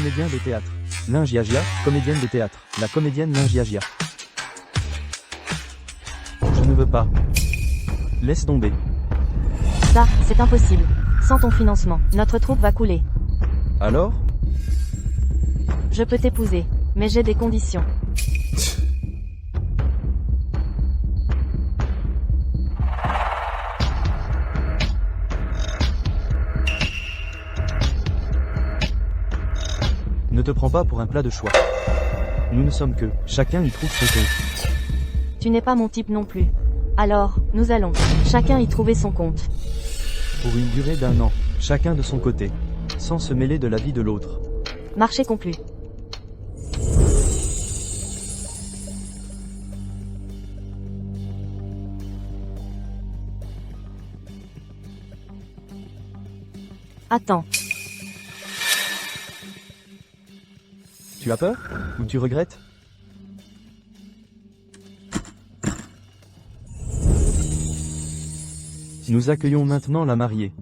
comédien de théâtre. Lingiagia, comédienne de théâtre. La comédienne Lingiagia. Je ne veux pas. Laisse tomber. Ça, c'est impossible. Sans ton financement, notre troupe va couler. Alors? Je peux t'épouser, mais j'ai des conditions. Ne te prends pas pour un plat de choix. Nous ne sommes que, chacun y trouve son compte. Tu n'es pas mon type non plus. Alors, nous allons, chacun y trouver son compte. Pour une durée d'1 an, chacun de son côté. Sans se mêler de la vie de l'autre. Marché conclu. Attends, Tu as peur? Ou tu regrettes? Nous accueillons maintenant la mariée.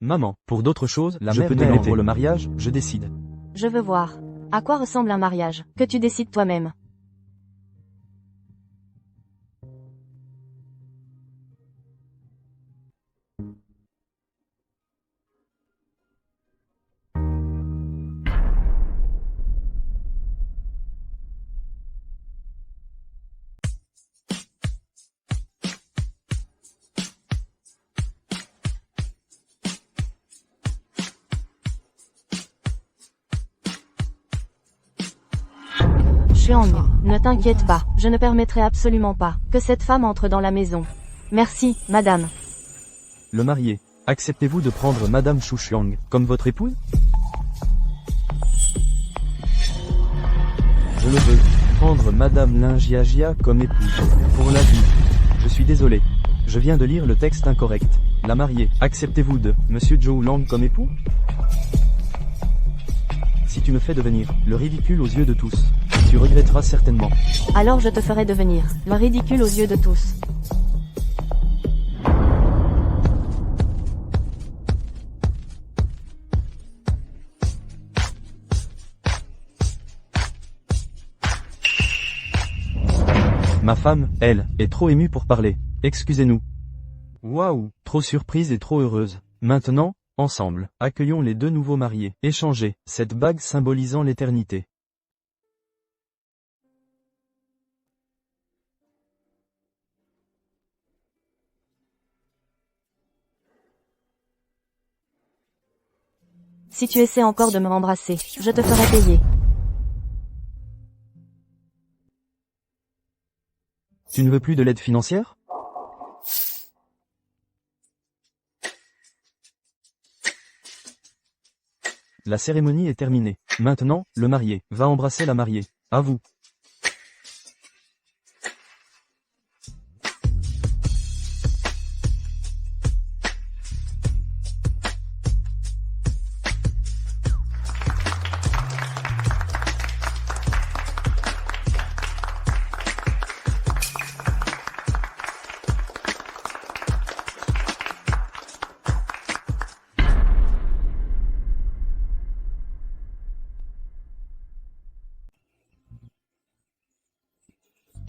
Maman, pour d'autres choses, la Je mère peux naît t'aider. pour le mariage, je décide. je veux voir. À quoi ressemble un mariage, que tu décides toi-même. Chuang, ne t'inquiète pas, je ne permettrai absolument pas que cette femme entre dans la maison. Merci, madame. Le marié, acceptez-vous de prendre Madame Chushuang comme votre épouse? Je le veux. Prendre Madame Lingiagia comme épouse. Pour la vie. Je suis désolé. Je viens de lire le texte incorrect. La mariée, acceptez-vous de Monsieur Zhou Lang comme époux? Si tu me fais devenir le ridicule aux yeux de tous, tu regretteras certainement. Alors je te ferai devenir le ridicule aux yeux de tous. Ma femme, elle, est trop émue pour parler. Excusez-nous. Waouh, trop surprise et trop heureuse. Maintenant, ensemble, accueillons les deux nouveaux mariés. Échangez, cette bague symbolisant l'éternité. Si tu essaies encore de me embrasser, je te ferai payer. Tu ne veux plus de l'aide financière? La cérémonie est terminée. Maintenant, le marié va embrasser la mariée. À vous.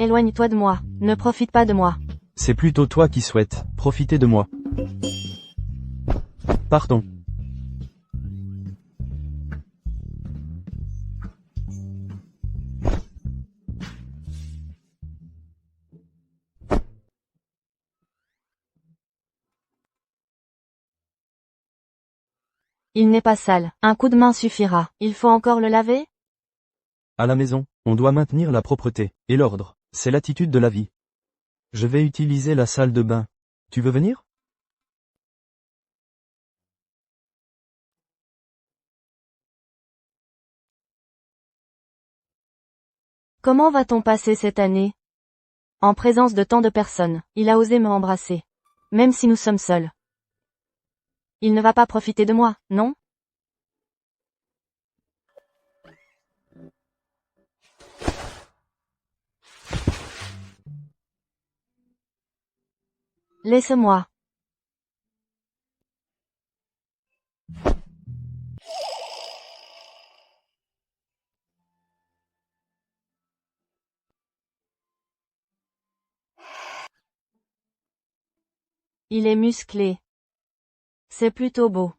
Éloigne-toi de moi, ne profite pas de moi. C'est plutôt toi qui souhaites profiter de moi. Partons. Il n'est pas sale, un coup de main suffira. Il faut encore le laver? À la maison, on doit maintenir la propreté et l'ordre. C'est l'attitude de la vie. Je vais utiliser la salle de bain. Tu veux venir? Comment va-t-on passer cette année? En présence de tant de personnes, il a osé me embrasser. Même si nous sommes seuls. Il ne va pas profiter de moi, non? Laisse-moi. Il est musclé. C'est plutôt beau.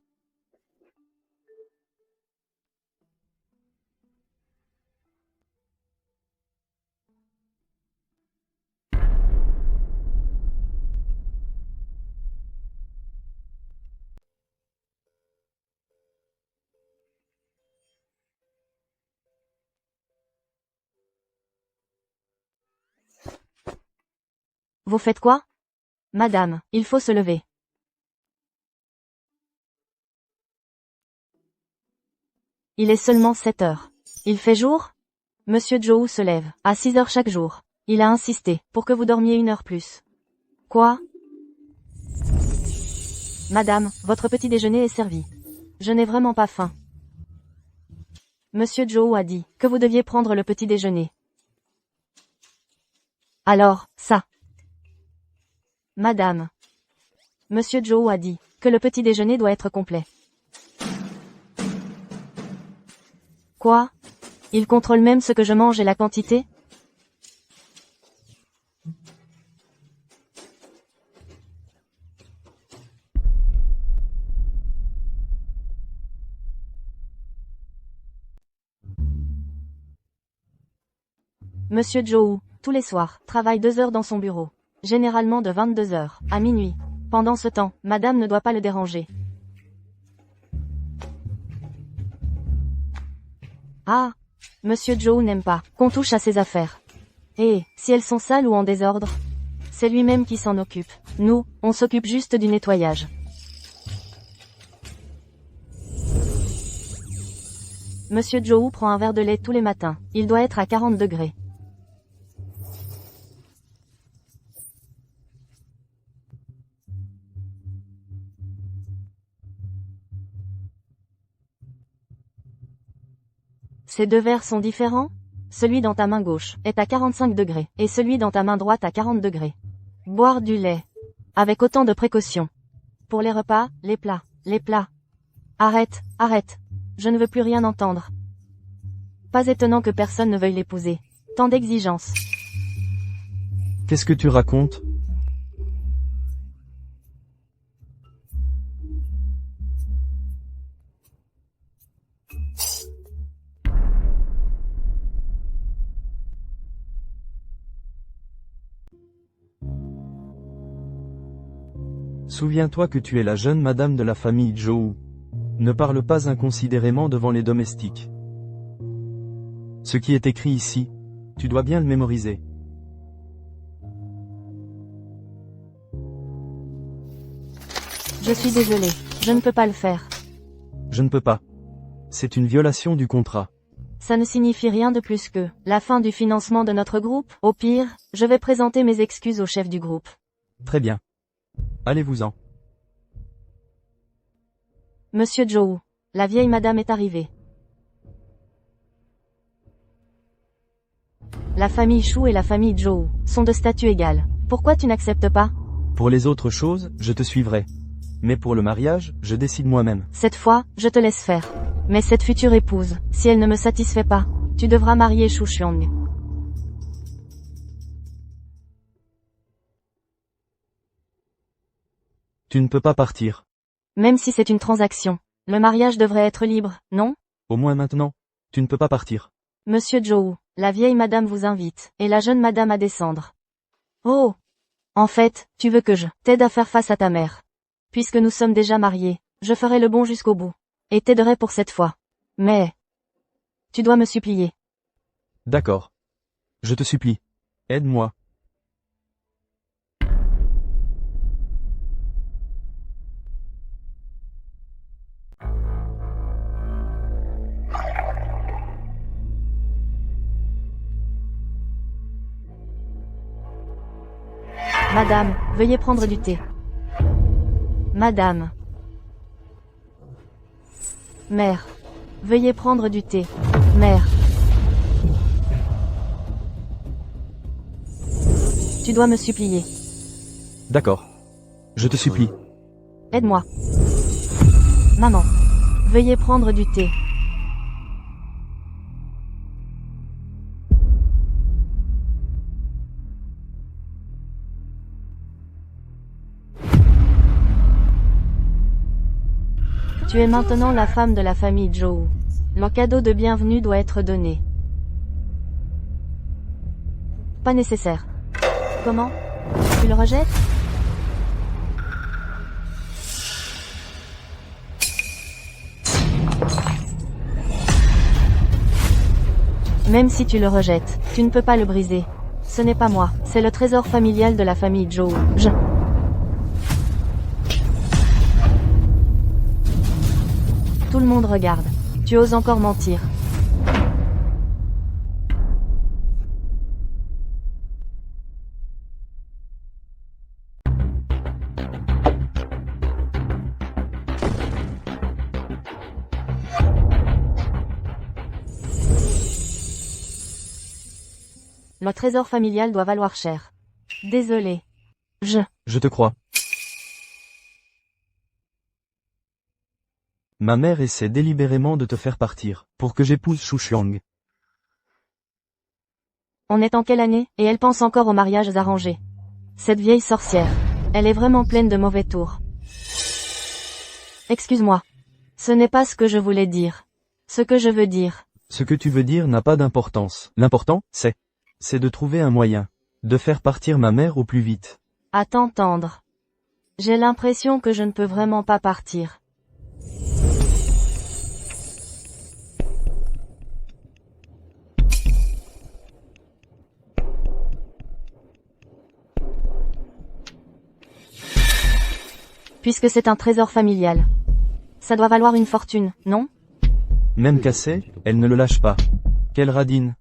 Vous faites quoi? Madame, il faut se lever. Il est seulement 7 heures. Il fait jour? Monsieur Joe se lève, à 6 heures chaque jour. Il a insisté, pour que vous dormiez 1 heure plus. Quoi? Madame, votre petit déjeuner est servi. Je n'ai vraiment pas faim. Monsieur Joe a dit, que vous deviez prendre le petit déjeuner. Alors, ça. Madame. Monsieur Joe a dit, que le petit déjeuner doit être complet. Quoi? Il contrôle même ce que je mange et la quantité? Monsieur Joe, tous les soirs, travaille 2 heures dans son bureau. Généralement de 22 heures, à minuit. Pendant ce temps, madame ne doit pas le déranger. Ah! Monsieur Joe n'aime pas qu'on touche à ses affaires. Et, si elles sont sales ou en désordre? C'est lui-même qui s'en occupe. Nous, on s'occupe juste du nettoyage. Monsieur Joe prend un verre de lait tous les matins. Il doit être à 40 degrés. Ces 2 verres sont différents? Celui dans ta main gauche est à 45 degrés, et celui dans ta main droite à 40 degrés. Boire du lait. Avec autant de précautions. Pour les repas, les plats. Arrête, arrête. Je ne veux plus rien entendre. Pas étonnant que personne ne veuille l'épouser. Tant d'exigences. Qu'est-ce que tu racontes? Souviens-toi que tu es la jeune madame de la famille Joe. Ne parle pas inconsidérément devant les domestiques. Ce qui est écrit ici, tu dois bien le mémoriser. Je suis désolé, je ne peux pas le faire. Je ne peux pas. C'est une violation du contrat. Ça ne signifie rien de plus que la fin du financement de notre groupe. Au pire, je vais présenter mes excuses au chef du groupe. Très bien. Allez-vous-en. Monsieur Joe, la vieille madame est arrivée. La famille Chou et la famille Joe sont de statut égal. Pourquoi tu n'acceptes pas? Pour les autres choses, je te suivrai. Mais pour le mariage, je décide moi-même. Cette fois, je te laisse faire. Mais cette future épouse, si elle ne me satisfait pas, tu devras marier Chou Xiong. Tu ne peux pas partir. Même si c'est une transaction, le mariage devrait être libre, non? Au moins maintenant, tu ne peux pas partir. Monsieur Joe, la vieille madame vous invite, et la jeune madame à descendre. Oh! En fait, tu veux que je t'aide à faire face à ta mère. Puisque nous sommes déjà mariés, je ferai le bon jusqu'au bout. Et t'aiderai pour cette fois. Mais... tu dois me supplier. D'accord. Je te supplie. Aide-moi. Madame, veuillez prendre du thé. Madame. Mère. Veuillez prendre du thé. Mère. Tu dois me supplier. D'accord. Je te supplie. Aide-moi. Maman. Veuillez prendre du thé. Tu es maintenant la femme de la famille Joe. Le cadeau de bienvenue doit être donné. Pas nécessaire. Comment? Tu le rejettes? Même si tu le rejettes, tu ne peux pas le briser. Ce n'est pas moi, c'est le trésor familial de la famille Joe. Tout le monde regarde. Tu oses encore mentir. Le trésor familial doit valoir cher. Désolé. Je te crois. Ma mère essaie délibérément de te faire partir, pour que j'épouse Shu Xiang. On est en quelle année, et elle pense encore aux mariages arrangés. Cette vieille sorcière. Elle est vraiment pleine de mauvais tours. Excuse-moi. Ce n'est pas ce que je voulais dire. Ce que je veux dire. Ce que tu veux dire n'a pas d'importance. L'important, c'est de trouver un moyen. De faire partir ma mère au plus vite. À t'entendre. J'ai l'impression que je ne peux vraiment pas partir. Puisque c'est un trésor familial. Ça doit valoir une fortune, non? Même cassée, elle ne le lâche pas. Quelle radine.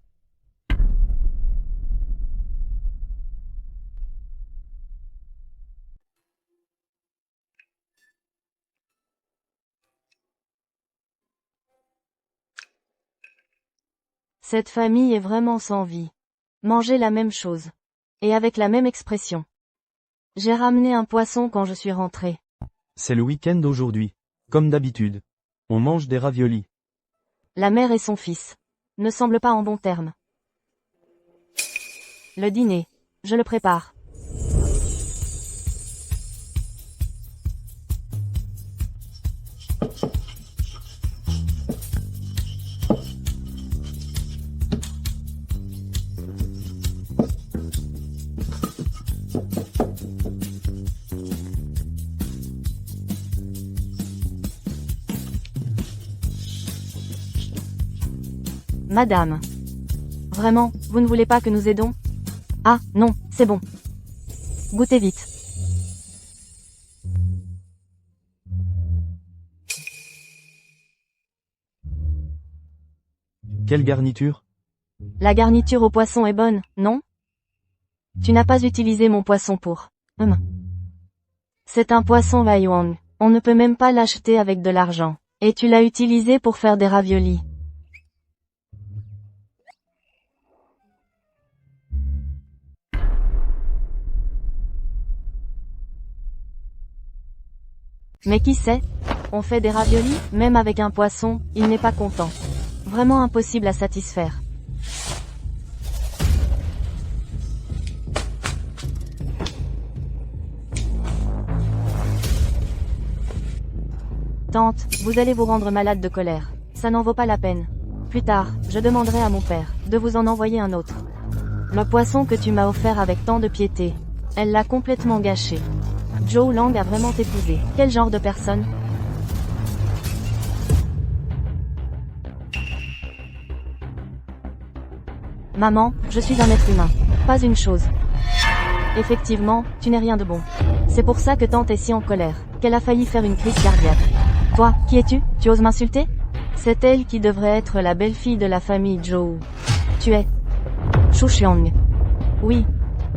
Cette famille est vraiment sans vie. Manger la même chose. Et avec la même expression. J'ai ramené un poisson quand je suis rentré. C'est le week-end aujourd'hui. Comme d'habitude. On mange des raviolis. La mère et son fils. Ne semblent pas en bons termes. Le dîner. Je le prépare. Madame. Vraiment, vous ne voulez pas que nous aidons? Ah, non, c'est bon. Goûtez vite. Quelle garniture? La garniture au poisson est bonne, non? Tu n'as pas utilisé mon poisson pour... C'est un poisson Waiwang. On ne peut même pas l'acheter avec de l'argent. Et tu l'as utilisé pour faire des raviolis. Mais qui sait? On fait des raviolis, même avec un poisson, il n'est pas content. Vraiment impossible à satisfaire. Tante, vous allez vous rendre malade de colère. Ça n'en vaut pas la peine. Plus tard, je demanderai à mon père de vous en envoyer un autre. Le poisson que tu m'as offert avec tant de piété. Elle l'a complètement gâché. Joe Lang a vraiment épousé. Quel genre de personne? Maman, je suis un être humain. Pas une chose. Effectivement, tu n'es rien de bon. C'est pour ça que tante est si en colère, qu'elle a failli faire une crise cardiaque. Toi, qui es-tu? Tu oses m'insulter? C'est elle qui devrait être la belle-fille de la famille Joe. Tu es Shu Xiang.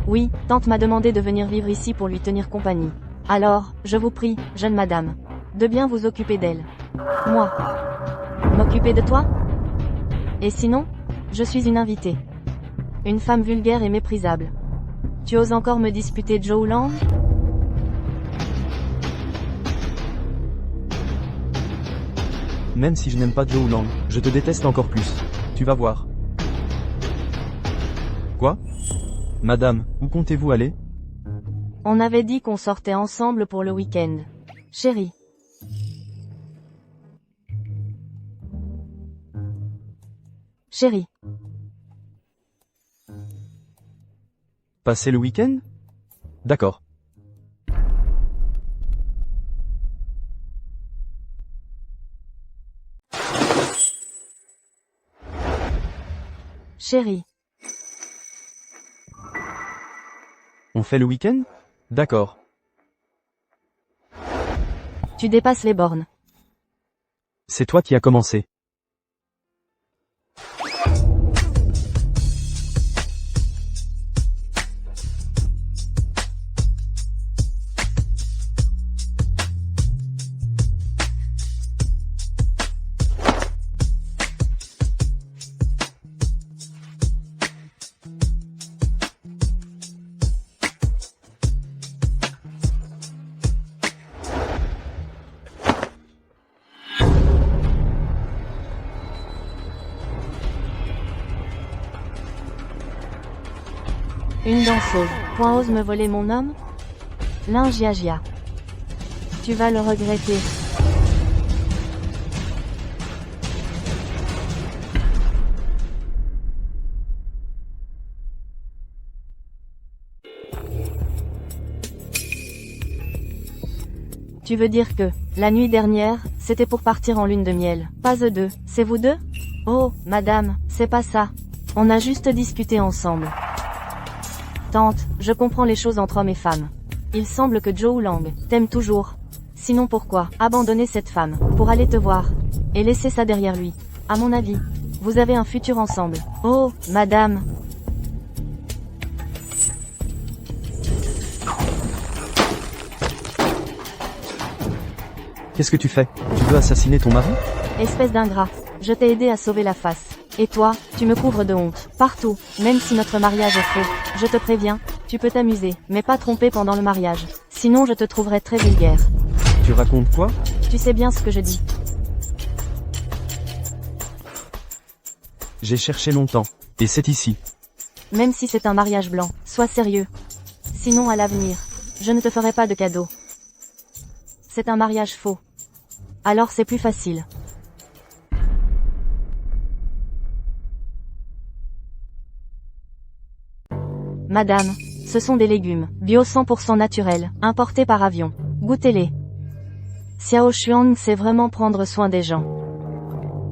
Oui, tante m'a demandé de venir vivre ici pour lui tenir compagnie. Alors, je vous prie, jeune madame, de bien vous occuper d'elle. Moi? M'occuper de toi? Et sinon? Je suis une invitée. Une femme vulgaire et méprisable. Tu oses encore me disputer Joe Lang? Même si je n'aime pas Zhou Lang, je te déteste encore plus. Tu vas voir. Quoi? Madame, où comptez-vous aller? On avait dit qu'on sortait ensemble pour le week-end. Chérie. Chérie. Passer le week-end? D'accord. Chérie. On fait le week-end? D'accord. Tu dépasses les bornes. C'est toi qui as commencé. Une danseuse. Point ose me voler mon homme? Lingiagia. Tu vas le regretter. Tu veux dire que, la nuit dernière, c'était pour partir en lune de miel. Pas eux deux, c'est vous deux? Oh, madame, c'est pas ça. On a juste discuté ensemble. Tante, je comprends les choses entre hommes et femmes. Il semble que Zhou Lang t'aime toujours. Sinon pourquoi abandonner cette femme pour aller te voir et laisser ça derrière lui? À mon avis, vous avez un futur ensemble. Oh, madame. Qu'est-ce que tu fais? Tu veux assassiner ton mari? Espèce d'ingrat. Je t'ai aidé à sauver la face. Et toi, tu me couvres de honte. Partout, même si notre mariage est faux. Je te préviens, tu peux t'amuser, mais pas tromper pendant le mariage. Sinon je te trouverai très vulgaire. Tu racontes quoi? Tu sais bien ce que je dis. J'ai cherché longtemps. Et c'est ici. Même si c'est un mariage blanc, sois sérieux. Sinon à l'avenir, je ne te ferai pas de cadeau. C'est un mariage faux. Alors c'est plus facile. Madame, ce sont des légumes, bio 100% naturels, importés par avion. Goûtez-les. Xiao Xuan sait vraiment prendre soin des gens.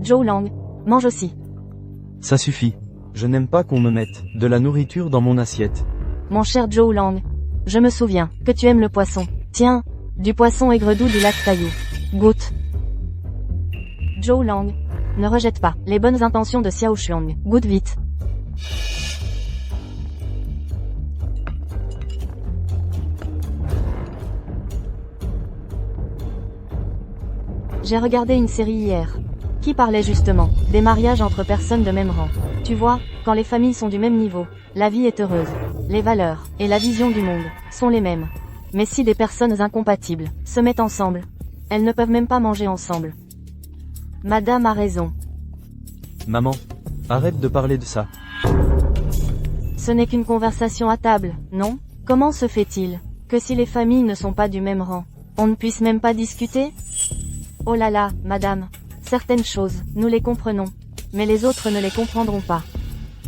Zhou Lang, mange aussi. Ça suffit. Je n'aime pas qu'on me mette de la nourriture dans mon assiette. Mon cher Zhou Lang, je me souviens que tu aimes le poisson. Tiens, du poisson aigre-doux du lac Taillou. Goûte. Zhou Lang, ne rejette pas les bonnes intentions de Xiao Xuan. Goûte vite. J'ai regardé une série hier, qui parlait justement des mariages entre personnes de même rang. Tu vois, quand les familles sont du même niveau, la vie est heureuse. Les valeurs et la vision du monde sont les mêmes. Mais si des personnes incompatibles se mettent ensemble, elles ne peuvent même pas manger ensemble. Madame a raison. Maman, arrête de parler de ça. Ce n'est qu'une conversation à table, non? Comment se fait-il que si les familles ne sont pas du même rang, on ne puisse même pas discuter? Oh là là, madame. Certaines choses, nous les comprenons. Mais les autres ne les comprendront pas.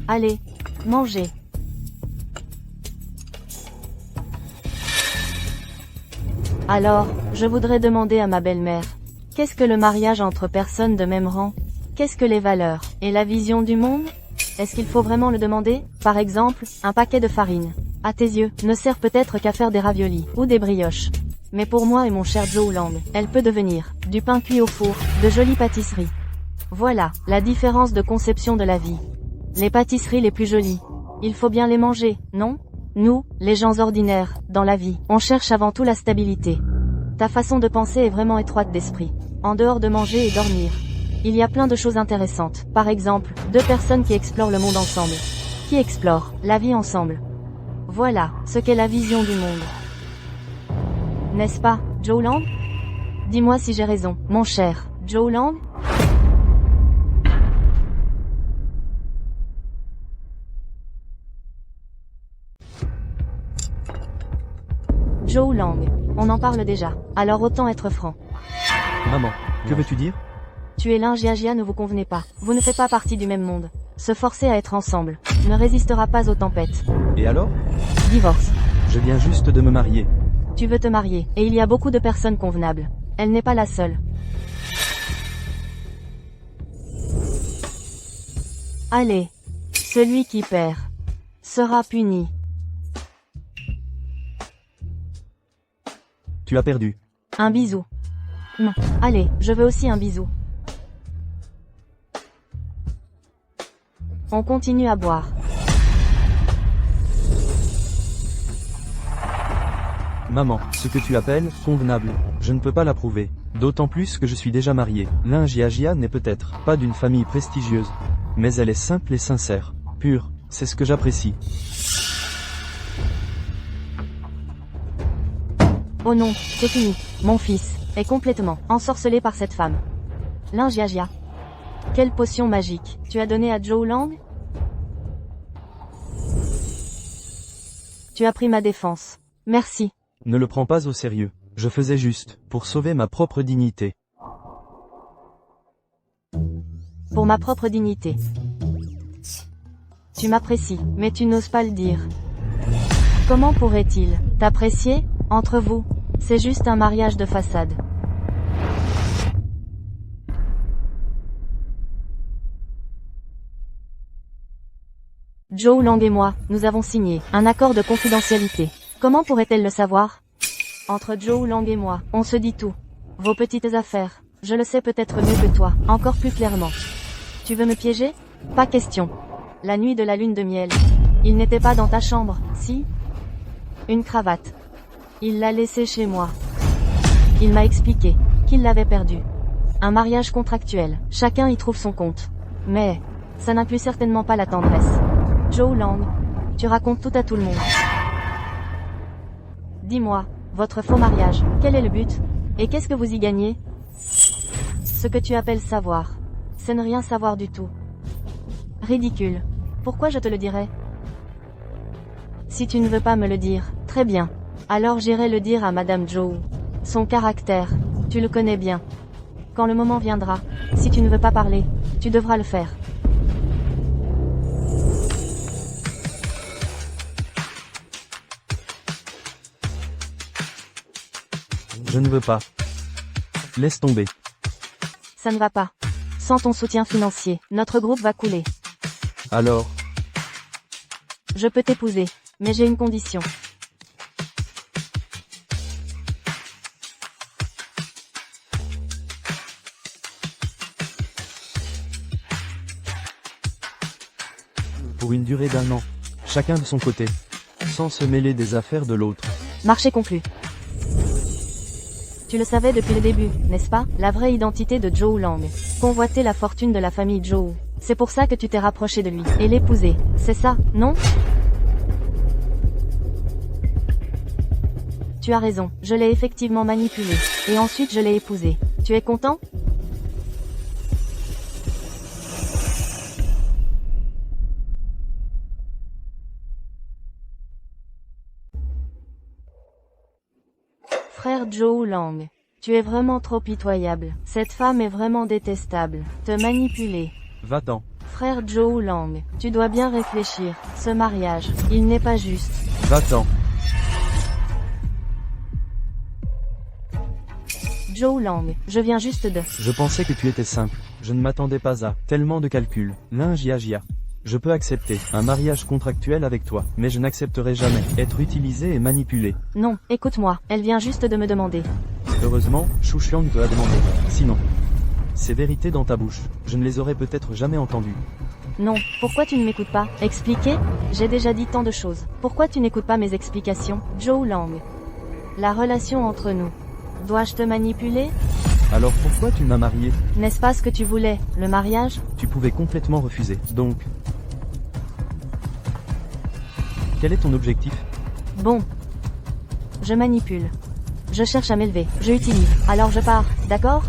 Allez, mangez. Alors, je voudrais demander à ma belle-mère. Qu'est-ce que le mariage entre personnes de même rang? Qu'est-ce que les valeurs et la vision du monde? Est-ce qu'il faut vraiment le demander? Par exemple, un paquet de farine, à tes yeux, ne sert peut-être qu'à faire des raviolis ou des brioches. Mais pour moi et mon cher Zhou Lang, elle peut devenir du pain cuit au four, de jolies pâtisseries. Voilà, la différence de conception de la vie. Les pâtisseries les plus jolies. Il faut bien les manger, non? Nous, les gens ordinaires, dans la vie, on cherche avant tout la stabilité. Ta façon de penser est vraiment étroite d'esprit. En dehors de manger et dormir, il y a plein de choses intéressantes. Par exemple, deux personnes qui explorent le monde ensemble. Qui explorent la vie ensemble. Voilà, ce qu'est la vision du monde. N'est-ce pas, Zhou Lang? Dis-moi si j'ai raison, mon cher Zhou Lang. Zhou Lang, on en parle déjà, alors autant être franc. Maman, que veux-tu dire? Tu et Ling Jiajia ne vous convenez pas, vous ne faites pas partie du même monde. Se forcer à être ensemble ne résistera pas aux tempêtes. Et alors? Divorce. Je viens juste de me marier. Tu veux te marier, et il y a beaucoup de personnes convenables. Elle n'est pas la seule. Allez. Celui qui perd sera puni. Tu as perdu. Un bisou. Non. Allez, je veux aussi un bisou. On continue à boire. Maman, ce que tu appelles convenable, je ne peux pas l'approuver. D'autant plus que je suis déjà marié. Ling Jiajia n'est peut-être pas d'une famille prestigieuse, mais elle est simple et sincère. Pure, c'est ce que j'apprécie. Oh non, c'est fini. Mon fils est complètement ensorcelé par cette femme. Ling Jiajia. Quelle potion magique tu as donnée à Zhou Lang? Tu as pris ma défense. Merci. Ne le prends pas au sérieux. Je faisais juste pour sauver ma propre dignité. Pour ma propre dignité. Tu m'apprécies, mais tu n'oses pas le dire. Comment pourrait-il t'apprécier? Entre vous, c'est juste un mariage de façade. Zhou Lang et moi, nous avons signé un accord de confidentialité. Comment pourrait-elle le savoir? Entre Zhou Lang et moi, on se dit tout. Vos petites affaires. Je le sais peut-être mieux que toi, encore plus clairement. Tu veux me piéger? Pas question. La nuit de la lune de miel. Il n'était pas dans ta chambre, si? Une cravate. Il l'a laissée chez moi. Il m'a expliqué qu'il l'avait perdue. Un mariage contractuel, chacun y trouve son compte. Mais, ça n'inclut certainement pas la tendresse. Zhou Lang, tu racontes tout à tout le monde. Dis-moi, votre faux mariage, quel est le but? Et qu'est-ce que vous y gagnez? Ce que tu appelles savoir, c'est ne rien savoir du tout. Ridicule. Pourquoi je te le dirais? Si tu ne veux pas me le dire, très bien. Alors j'irai le dire à Madame Zhou. Son caractère, tu le connais bien. Quand le moment viendra, si tu ne veux pas parler, tu devras le faire. Je ne veux pas. Laisse tomber. Ça ne va pas. Sans ton soutien financier, notre groupe va couler. Alors, Je peux t'épouser, mais j'ai une condition. pour une durée d'1 an, chacun de son côté, sans se mêler des affaires de l'autre. Marché conclu. Tu le savais depuis le début, n'est-ce pas? La vraie identité de Zhou Lang. Convoiter la fortune de la famille Zhou. C'est pour ça que tu t'es rapproché de lui. Et l'épouser. C'est ça, non? Tu as raison, je l'ai effectivement manipulé. Et ensuite je l'ai épousé. Tu es content? Frère Zhou Lang, tu es vraiment trop pitoyable. Cette femme est vraiment détestable. Te manipuler. Va-t'en. Frère Zhou Lang, tu dois bien réfléchir. Ce mariage, il n'est pas juste. Va-t'en. Zhou Lang, je viens juste de... Je pensais que tu étais simple. Je ne m'attendais pas à tellement de calculs. Ling Jiajia. Je peux accepter un mariage contractuel avec toi, mais je n'accepterai jamais être utilisé et manipulé. Non, écoute-moi, elle vient juste de me demander. Heureusement, Shu Xiang te l'a demandé. Sinon, ces vérités dans ta bouche, je ne les aurais peut-être jamais entendues. Non, pourquoi tu ne m'écoutes pas? Expliquer? J'ai déjà dit tant de choses. Pourquoi tu n'écoutes pas mes explications? Zhou Lang. La relation entre nous. Dois-je te manipuler? Alors pourquoi tu m'as marié? N'est-ce pas ce que tu voulais, le mariage? Tu pouvais complètement refuser. Donc, quel est ton objectif? Bon. Je manipule. Je cherche à m'élever. Je utilise. Alors je pars, d'accord?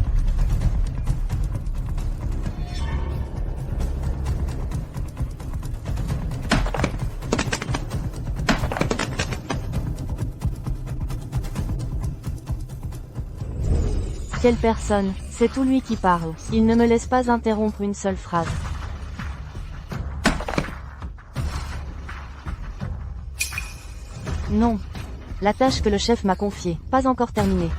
Quelle personne, c'est tout lui qui parle. Il ne me laisse pas interrompre une seule phrase. Non. La tâche que le chef m'a confiée, pas encore terminée.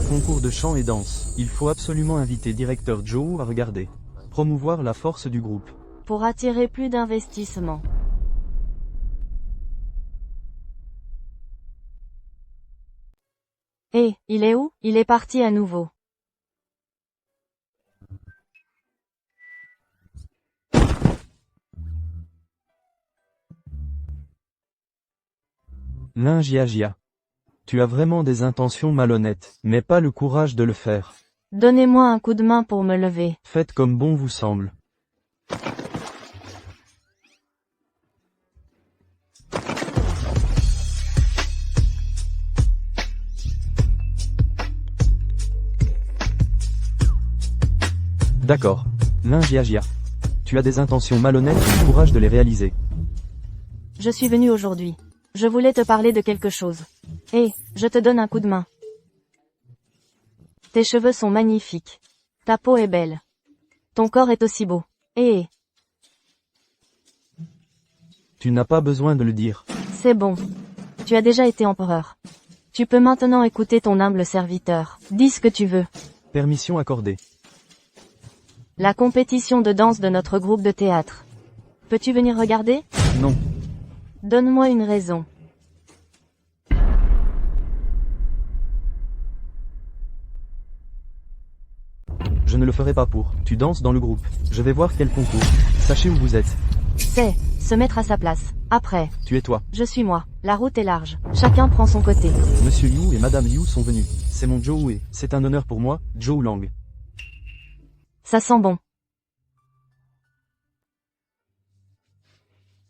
Concours de chant et danse. Il faut absolument inviter directeur Joe à regarder. Promouvoir la force du groupe. Pour attirer plus d'investissement. Il est où? Il est parti à nouveau. Lingiagia. Tu as vraiment des intentions malhonnêtes, mais pas le courage de le faire. Donnez-moi un coup de main pour me lever. Faites comme bon vous semble. D'accord. Lingiagia. Tu as des intentions malhonnêtes et le courage de les réaliser. Je suis venu aujourd'hui. Je voulais te parler de quelque chose. Je te donne un coup de main. Tes cheveux sont magnifiques. Ta peau est belle. Ton corps est aussi beau. Tu n'as pas besoin de le dire. C'est bon. Tu as déjà été empereur. Tu peux maintenant écouter ton humble serviteur. Dis ce que tu veux. Permission accordée. La compétition de danse de notre groupe de théâtre. Peux-tu venir regarder? Non. Donne-moi une raison. Je ne le ferai pas pour. Tu danses dans le groupe. Je vais voir quel concours. Sachez où vous êtes. C'est se mettre à sa place. Après. Tu es toi. Je suis moi. La route est large. Chacun prend son côté. Monsieur Yu et Madame Yu sont venus. C'est mon Joe et c'est un honneur pour moi, Joe Lang. Ça sent bon.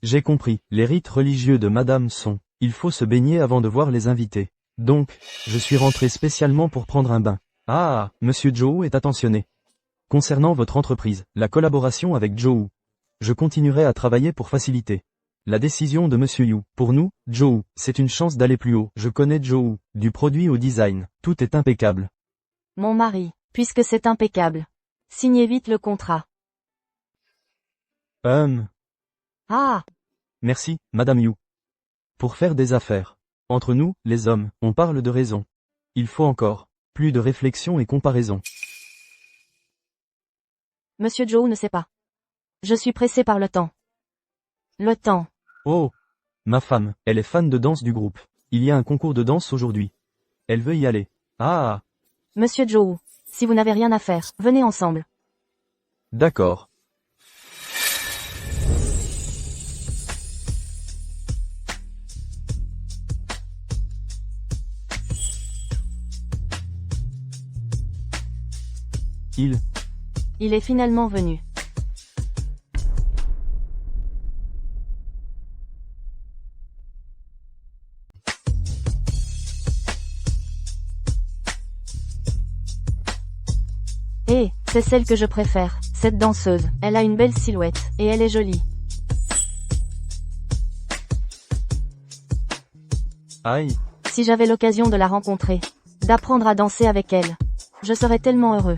J'ai compris. Les rites religieux de Madame sont. Il faut se baigner avant de voir les invités. Donc, je suis rentré spécialement pour prendre un bain. Ah, Monsieur Joe est attentionné. Concernant votre entreprise, la collaboration avec Joe. Je continuerai à travailler pour faciliter. La décision de Monsieur Yu. Pour nous, Joe, c'est une chance d'aller plus haut. Je connais Joe. Du produit au design. Tout est impeccable. Mon mari, puisque c'est impeccable. Signez vite le contrat. Ah! Merci, Madame Yu. Pour faire des affaires. Entre nous, les hommes, on parle de raison. Il faut encore plus de réflexion et comparaison. Monsieur Joe ne sait pas. Je suis pressé par le temps. Le temps. Oh! Ma femme, elle est fan de danse du groupe. Il y a un concours de danse aujourd'hui. Elle veut y aller. Ah! Monsieur Joe, si vous n'avez rien à faire, venez ensemble. D'accord. Il est finalement venu. C'est celle que je préfère, cette danseuse. Elle a une belle silhouette, et elle est jolie. Aïe. Si j'avais l'occasion de la rencontrer, d'apprendre à danser avec elle, je serais tellement heureux.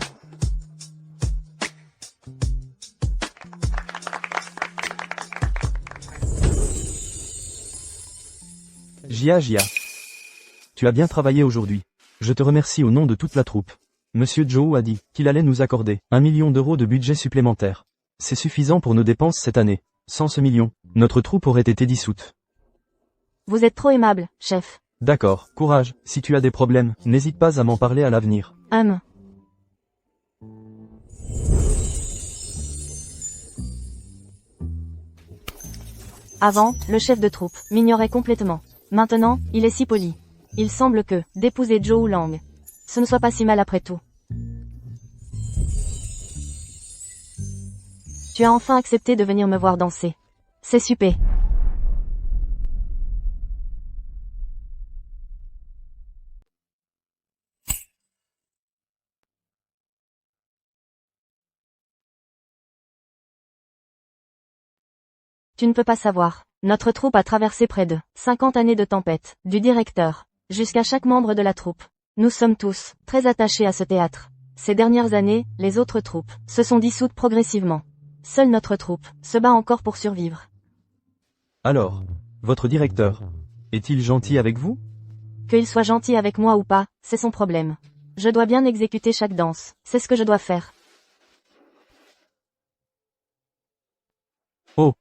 Gia. Tu as bien travaillé aujourd'hui. Je te remercie au nom de toute la troupe. Monsieur Joe a dit qu'il allait nous accorder 1 million d'euros de budget supplémentaire. C'est suffisant pour nos dépenses cette année. Sans ce million, notre troupe aurait été dissoute. Vous êtes trop aimable, chef. D'accord, courage. Si tu as des problèmes, n'hésite pas à m'en parler à l'avenir. Avant, le chef de troupe m'ignorait complètement. Maintenant, il est si poli. Il semble que, d'épouser Joe Lang, ce ne soit pas si mal après tout. Tu as enfin accepté de venir me voir danser. C'est super. Tu ne peux pas savoir. Notre troupe a traversé près de 50 années de tempête, du directeur, jusqu'à chaque membre de la troupe. Nous sommes tous très attachés à ce théâtre. Ces dernières années, les autres troupes se sont dissoutes progressivement. Seule notre troupe se bat encore pour survivre. Alors, votre directeur, est-il gentil avec vous? Qu'il soit gentil avec moi ou pas, c'est son problème. Je dois bien exécuter chaque danse, c'est ce que je dois faire. Oh.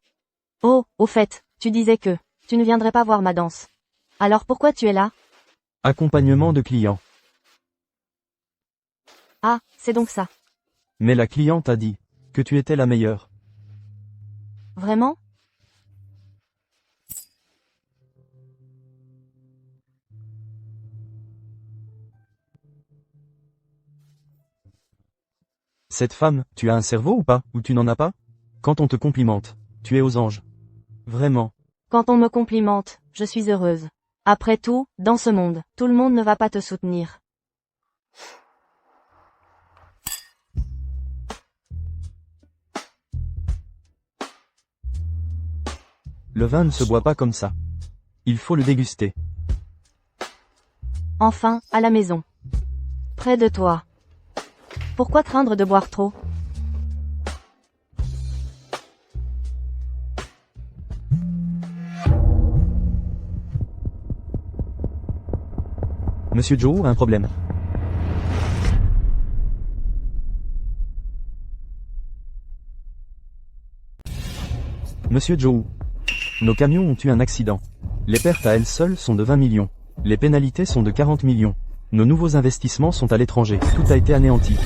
Oh, au fait, tu disais que tu ne viendrais pas voir ma danse. Alors pourquoi tu es là? Accompagnement de clients. Ah, c'est donc ça. Mais la cliente a dit que tu étais la meilleure. Vraiment? Cette femme, tu as un cerveau ou pas, ou tu n'en as pas? Quand on te complimente, tu es aux anges. Vraiment. Quand on me complimente, je suis heureuse. Après tout, dans ce monde, tout le monde ne va pas te soutenir. Le vin ne se boit pas comme ça. Il faut le déguster. Enfin, à la maison. Près de toi. Pourquoi craindre de boire trop? Monsieur Joe a un problème. Monsieur Joe. Nos camions ont eu un accident. Les pertes à elles seules sont de 20 millions. Les pénalités sont de 40 millions. Nos nouveaux investissements sont à l'étranger. Tout a été anéanti.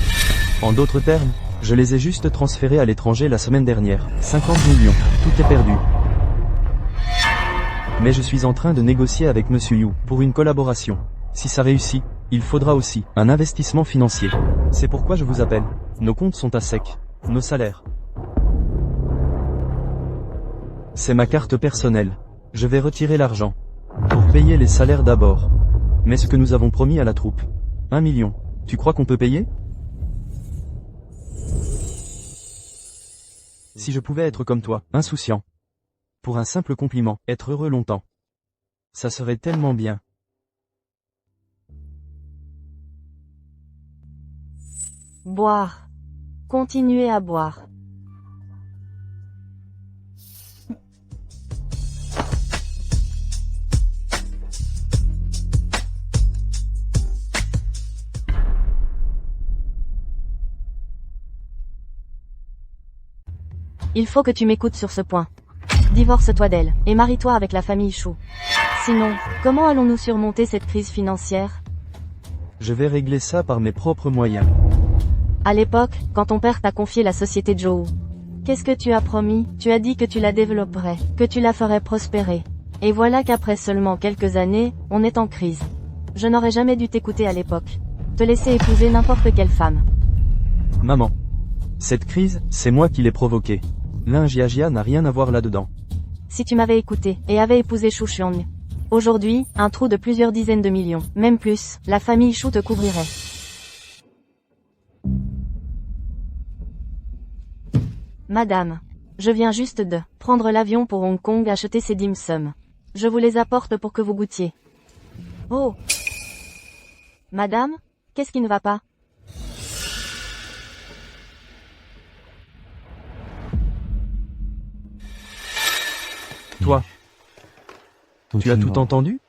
En d'autres termes, je les ai juste transférés à l'étranger la semaine dernière. 50 millions. Tout est perdu. Mais je suis en train de négocier avec Monsieur Yu pour une collaboration. Si ça réussit, il faudra aussi un investissement financier. C'est pourquoi je vous appelle. Nos comptes sont à sec. Nos salaires. C'est ma carte personnelle. Je vais retirer l'argent. Pour payer les salaires d'abord. Mais ce que nous avons promis à la troupe. 1 million. Tu crois qu'on peut payer? Si je pouvais être comme toi, insouciant. Pour un simple compliment, être heureux longtemps. Ça serait tellement bien. Boire. Continuez à boire. Il faut que tu m'écoutes sur ce point. Divorce-toi d'elle, et marie-toi avec la famille Chou. Sinon, comment allons-nous surmonter cette crise financière? Je vais régler ça par mes propres moyens. À l'époque, quand ton père t'a confié la société Joe, qu'est-ce que tu as promis? Tu as dit que tu la développerais, que tu la ferais prospérer. Et voilà qu'après seulement quelques années, on est en crise. Je n'aurais jamais dû t'écouter à l'époque. Te laisser épouser n'importe quelle femme. Maman. Cette crise, c'est moi qui l'ai provoquée. L'Injiajia n'a rien à voir là-dedans. Si tu m'avais écouté, et avais épousé Shu Xiong. Aujourd'hui, un trou de plusieurs dizaines de millions, même plus, la famille Chou te couvrirait. Madame. Je viens juste de prendre l'avion pour Hong Kong acheter ces dim sum. Je vous les apporte pour que vous goûtiez. Oh. Madame, qu'est-ce qui ne va pas? Toi, tu as tout entendu?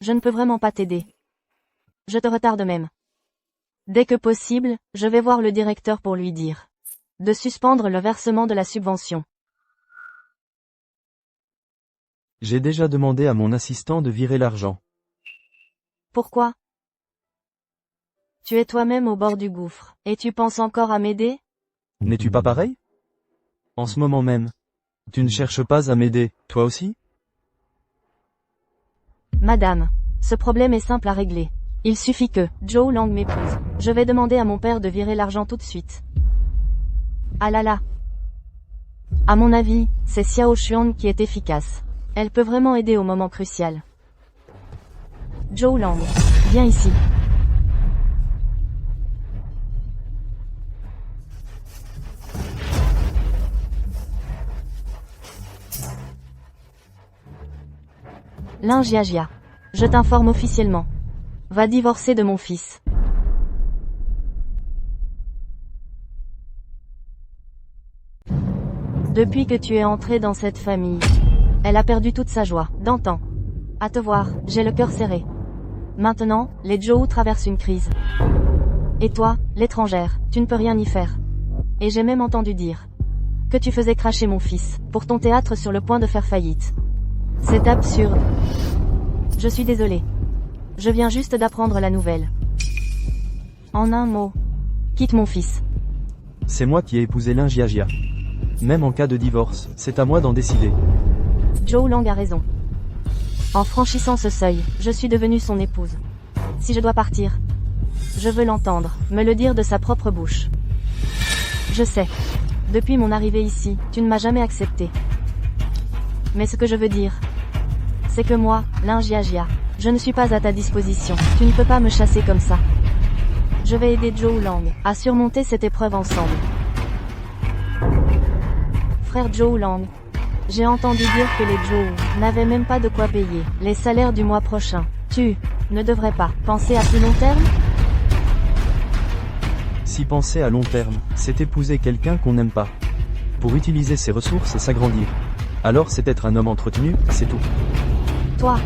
Je ne peux vraiment pas t'aider. Je te retarde même. Dès que possible, je vais voir le directeur pour lui dire de suspendre le versement de la subvention. J'ai déjà demandé à mon assistant de virer l'argent. Pourquoi? Tu es toi-même au bord du gouffre, et tu penses encore à m'aider? N'es-tu pas pareil? En ce moment même. Tu ne cherches pas à m'aider, toi aussi? Madame, ce problème est simple à régler. Il suffit que Joe Lang m'épouse. Je vais demander à mon père de virer l'argent tout de suite. Ah là là. À mon avis, c'est Xiao Xuan qui est efficace. Elle peut vraiment aider au moment crucial. Joe Lang, viens ici. Lingiagia. Je t'informe officiellement. Va divorcer de mon fils. Depuis que tu es entré dans cette famille, elle a perdu toute sa joie, d'antan. À te voir, j'ai le cœur serré. Maintenant, les Joe traversent une crise. Et toi, l'étrangère, tu ne peux rien y faire. Et j'ai même entendu dire que tu faisais cracher mon fils, pour ton théâtre sur le point de faire faillite. C'est absurde. Je suis désolée. Je viens juste d'apprendre la nouvelle. En un mot, quitte mon fils. C'est moi qui ai épousé Lingiagia. Même en cas de divorce, c'est à moi d'en décider. Joe Lang a raison. En franchissant ce seuil, je suis devenue son épouse. Si je dois partir, je veux l'entendre, me le dire de sa propre bouche. Je sais. Depuis mon arrivée ici, tu ne m'as jamais accepté. Mais ce que je veux dire, c'est que moi, Lingiagia, je ne suis pas à ta disposition. Tu ne peux pas me chasser comme ça. Je vais aider Joe Lang à surmonter cette épreuve ensemble. Frère Joe Lang, j'ai entendu dire que les Joe n'avaient même pas de quoi payer les salaires du mois prochain. Tu ne devrais pas penser à plus long terme? Si penser à long terme, c'est épouser quelqu'un qu'on n'aime pas. Pour utiliser ses ressources et s'agrandir. Alors c'est être un homme entretenu, c'est tout. Toi,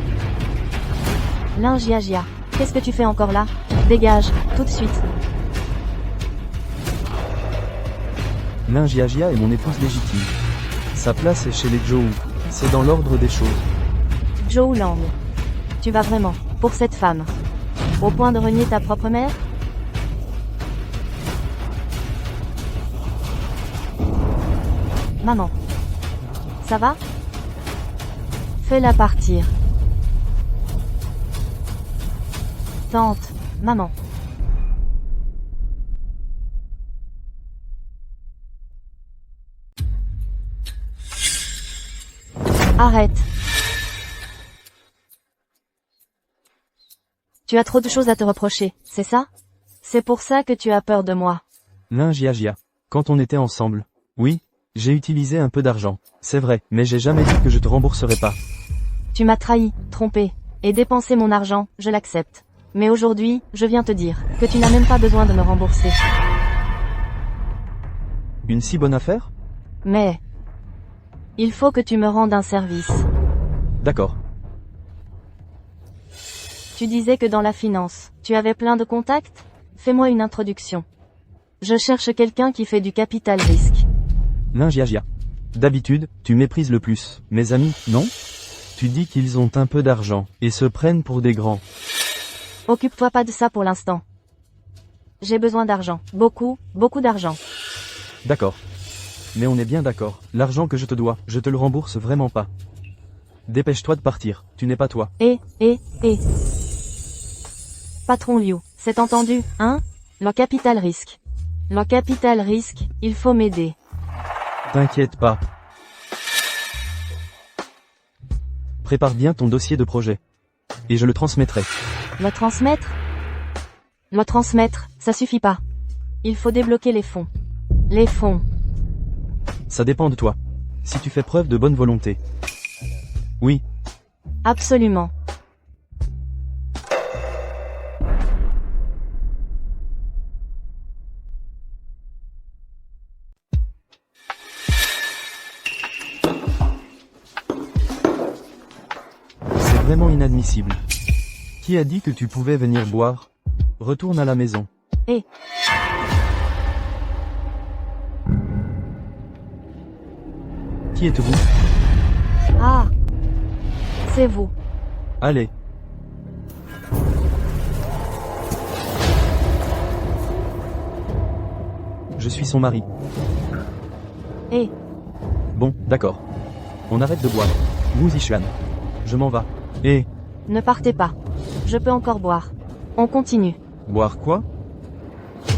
Lingiagia, qu'est-ce que tu fais encore là? Dégage, tout de suite. Lingiagia est mon épouse légitime. Sa place est chez les Joe. C'est dans l'ordre des choses. Joe Lang, tu vas vraiment pour cette femme, au point de renier ta propre mère? Maman, ça va? Fais-la partir. Tante, maman. Arrête. Tu as trop de choses à te reprocher, c'est ça? C'est pour ça que tu as peur de moi. Lingiagia. Quand on était ensemble. Oui, j'ai utilisé un peu d'argent. C'est vrai, mais j'ai jamais dit que je te rembourserai pas. Tu m'as trahi, trompé, et dépensé mon argent, je l'accepte. Mais aujourd'hui, je viens te dire que tu n'as même pas besoin de me rembourser. Une si bonne affaire? Mais il faut que tu me rendes un service. D'accord. Tu disais que dans la finance, tu avais plein de contacts? Fais-moi une introduction. Je cherche quelqu'un qui fait du capital risque. Lingiagia. D'habitude, tu méprises le plus. Mes amis, non? Tu dis qu'ils ont un peu d'argent, et se prennent pour des grands. Occupe-toi pas de ça pour l'instant. J'ai besoin d'argent. Beaucoup, beaucoup d'argent. D'accord. Mais on est bien d'accord. L'argent que je te dois, je te le rembourse vraiment pas. Dépêche-toi de partir. Tu n'es pas toi. Patron Liu, c'est entendu, hein? Le capital risque. Le capital risque, il faut m'aider. T'inquiète pas. Prépare bien ton dossier de projet. Et je le transmettrai. Le transmettre? Le transmettre, ça suffit pas. Il faut débloquer les fonds. Les fonds. Ça dépend de toi. Si tu fais preuve de bonne volonté. Oui. Absolument. C'est vraiment inadmissible. Qui a dit que tu pouvais venir boire? Retourne à la maison. Qui êtes-vous? Ah. C'est vous. Allez. Je suis son mari. Bon, d'accord. On arrête de boire. Wu Zishuan. Je m'en vais. Ne partez pas. Je peux encore boire. On continue. Boire quoi?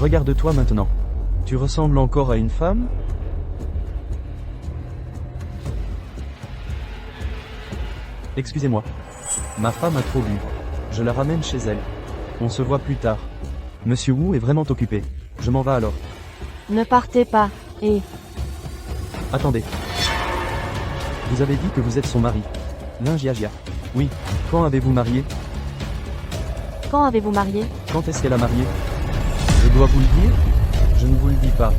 Regarde-toi maintenant. Tu ressembles encore à une femme? Excusez-moi. Ma femme a trop bu. Je la ramène chez elle. On se voit plus tard. Monsieur Wu est vraiment occupé. Je m'en vais alors. Ne partez pas. Attendez. Vous avez dit que vous êtes son mari. Lingiagia. Oui. Quand avez-vous marié? Quand avez-vous marié? Quand est-ce qu'elle a marié? Je dois vous le dire? Je ne vous le dis pas.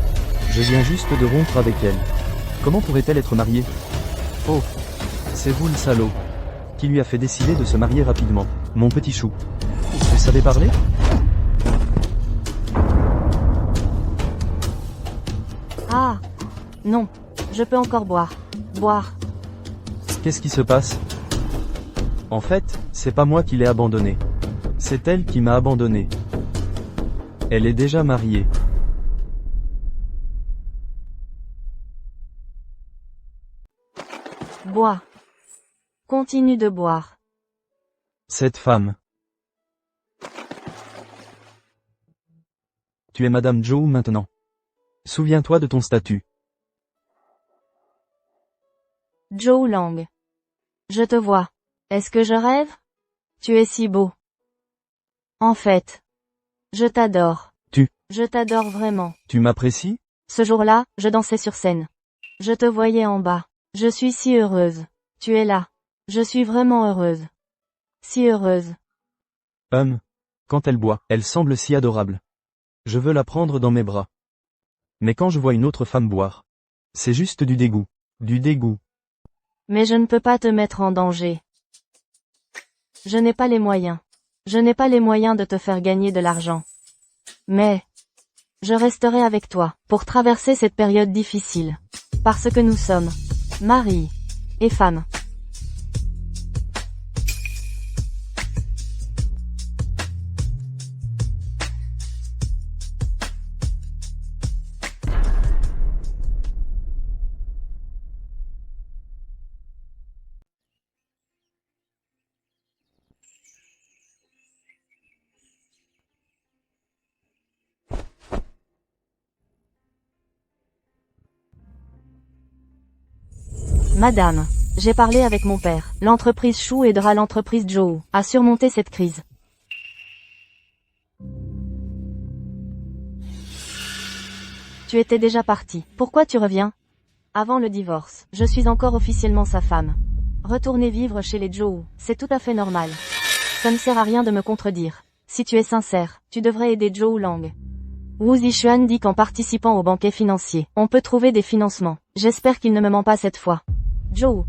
Je viens juste de rompre avec elle. Comment pourrait-elle être mariée? Oh, c'est vous le salaud. Qui lui a fait décider de se marier rapidement? Mon petit chou. Vous savez parler? Ah! Non. Je peux encore boire. Boire. Qu'est-ce qui se passe? En fait, c'est pas moi qui l'ai abandonnée. C'est elle qui m'a abandonné. Elle est déjà mariée. Bois. Continue de boire. Cette femme. Tu es Madame Joe maintenant. Souviens-toi de ton statut. Joe Lang. Je te vois. Est-ce que je rêve? Tu es si beau. En fait. Je t'adore. Je t'adore vraiment. Tu m'apprécies? Ce jour-là, je dansais sur scène. Je te voyais en bas. Je suis si heureuse. Tu es là. Je suis vraiment heureuse. Si heureuse. Quand elle boit, elle semble si adorable. Je veux la prendre dans mes bras. Mais quand je vois une autre femme boire, c'est juste du dégoût. Du dégoût. Mais je ne peux pas te mettre en danger. Je n'ai pas les moyens. Je n'ai pas les moyens de te faire gagner de l'argent. Mais, je resterai avec toi, pour traverser cette période difficile. Parce que nous sommes, mari et femme. Madame, j'ai parlé avec mon père. L'entreprise Chou aidera l'entreprise Joe à surmonter cette crise. Tu étais déjà parti. Pourquoi tu reviens? Avant le divorce, je suis encore officiellement sa femme. Retourner vivre chez les Joe, c'est tout à fait normal. Ça ne sert à rien de me contredire. Si tu es sincère, tu devrais aider Joe Lang. Wu Zixuan dit qu'en participant au banquet financier, on peut trouver des financements. J'espère qu'il ne me ment pas cette fois. Joe.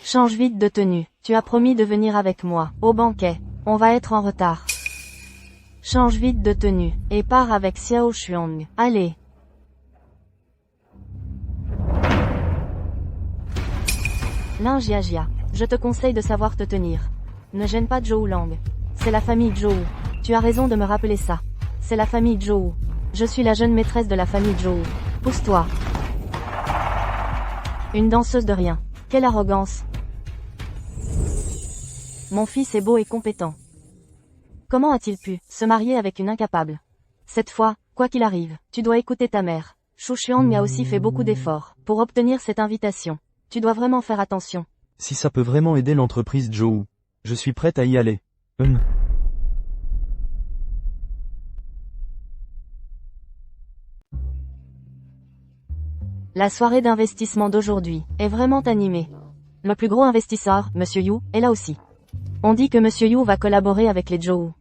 Change vite de tenue. Tu as promis de venir avec moi, au banquet. On va être en retard. Change vite de tenue, et pars avec Xiao Xuang. Allez. Lin Jiajia. Je te conseille de savoir te tenir. Ne gêne pas Joe Lang. C'est la famille Joe. Tu as raison de me rappeler ça. C'est la famille Joe. Je suis la jeune maîtresse de la famille Joe. Pousse-toi. Une danseuse de rien. Quelle arrogance. Mon fils est beau et compétent. Comment a-t-il pu se marier avec une incapable? Cette fois, quoi qu'il arrive, tu dois écouter ta mère. Shu Xuan a aussi fait beaucoup d'efforts pour obtenir cette invitation. Tu dois vraiment faire attention. Si ça peut vraiment aider l'entreprise Joe, je suis prête à y aller. La soirée d'investissement d'aujourd'hui est vraiment animée. Le plus gros investisseur, Monsieur Yu, est là aussi. On dit que Monsieur Yu va collaborer avec les Joe.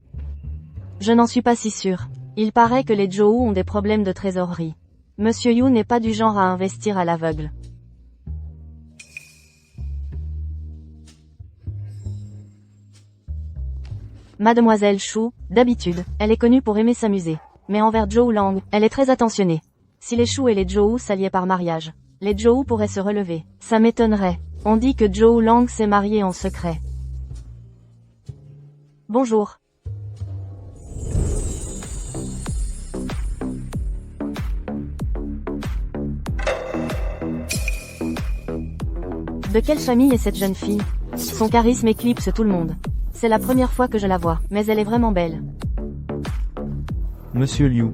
Je n'en suis pas si sûr. Il paraît que les Joe ont des problèmes de trésorerie. Monsieur Yu n'est pas du genre à investir à l'aveugle. Mademoiselle Chou, d'habitude, elle est connue pour aimer s'amuser. Mais envers Joe Lang, elle est très attentionnée. Si les Chou et les Joe s'alliaient par mariage, les Joe pourraient se relever. Ça m'étonnerait. On dit que Joe Lang s'est marié en secret. Bonjour. De quelle famille est cette jeune fille? Son charisme éclipse tout le monde. C'est la première fois que je la vois, mais elle est vraiment belle. Monsieur Liu.